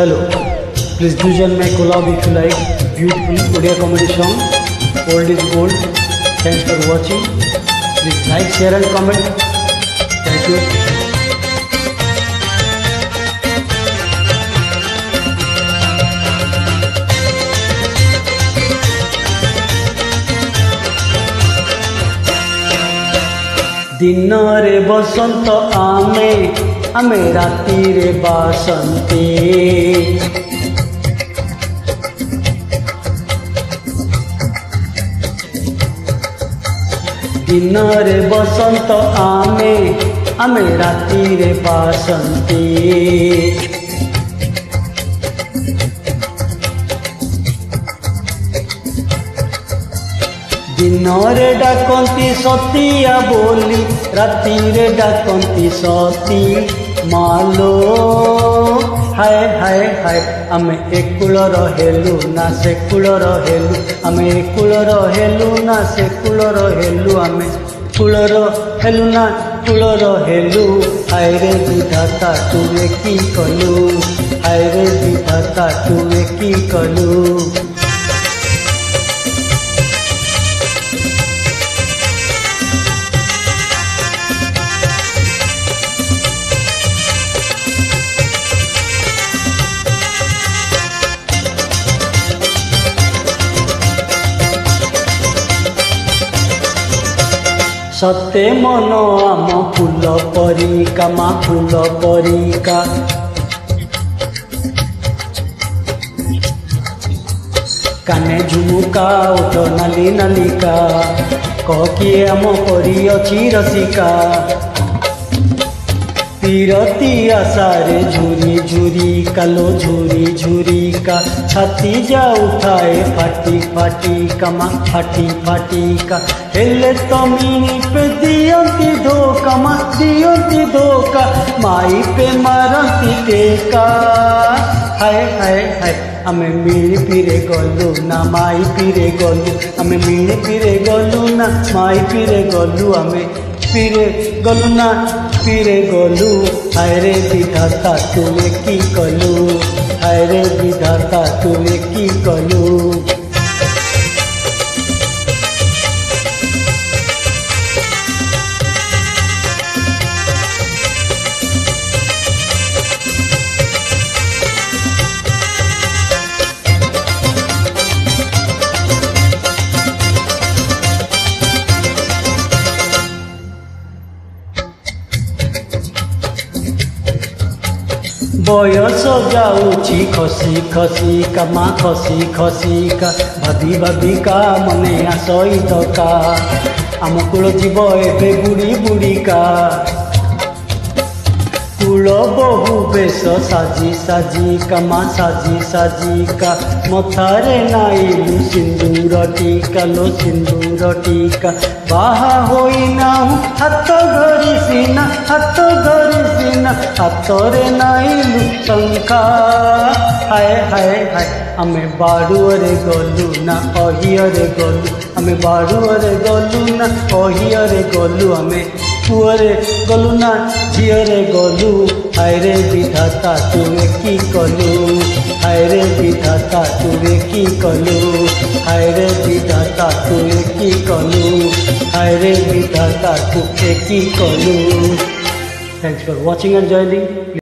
Hello, please do join my collab if you like beautiful Odia comedy song. Old is gold. Thanks for watching. Please like, share and comment. Thank you. दिन रे बसंत आमे आमे राती रे बासंती दिन रे बसंत आमे आमे राती रे बासंती दिन रे डाकती सतिया बोली राती रे डाकती सती मालो हाय हाय हाय आमे एकुल रहेलु ना से कुल रहेलु आमे एकुल रहेलु ना से कुल रहेलु आमे कुल रहेलु ना कुल रहेलु हाय रे विधाता तुवे की कलु हाय रे विधाता तुवे की कलु सत्य मन आम फूल परिका माँ फूल परिका काने झुमुका ओठ नाली नालिका कह किए आम परी अछि रसिका पीरती आशारे झुरी झुरी कालो झुरी झुरी का छाती जा उठाए फाटी फाटी का माँ फाटी फाटी का हेले तमीनी पे दियंती धोखा माँ दियंती धोखा माई पे मारती टेका हाय हाय हाय आमे मिली पीरे गलु ना माई पीरे गलु आमे मिली पीरे गलु ना माई पीरे गलु आमे पीरे गलु ना पीरे गलु हाय रे विधाता तुमे की कलु हाय रे विधाता तुमे की कलु बयस जाऊची खसी खसी का माँ खसी खसी का भाभी भाभी का मने आसईत का आम कूल जीव एबे बुड़ी बुड़ी का कूल बहु बेश साजी साजी का माँ साजी साजी का मथारे नाइलु सिंदूर टीका लो सिंदूर टीका बाहा होई ना हाथ धरी सीना हाथ धरी सीना हाथरे नाइलु शंखा हाय हाय हाय आमे बाड़ुअरे गलु ना अहियरे गलु आमे बाड़ुअरे गलु ना अहियरे गलु आमे पुअरे गलु ना झियरे गलु हाय रे विधाता तुमे की कलु हाय रे विधाता तुमे की कलु हाय रे विधाता तुमे की कलु हाय रे विधाता तुमे की कलु। Thanks for watching and joining.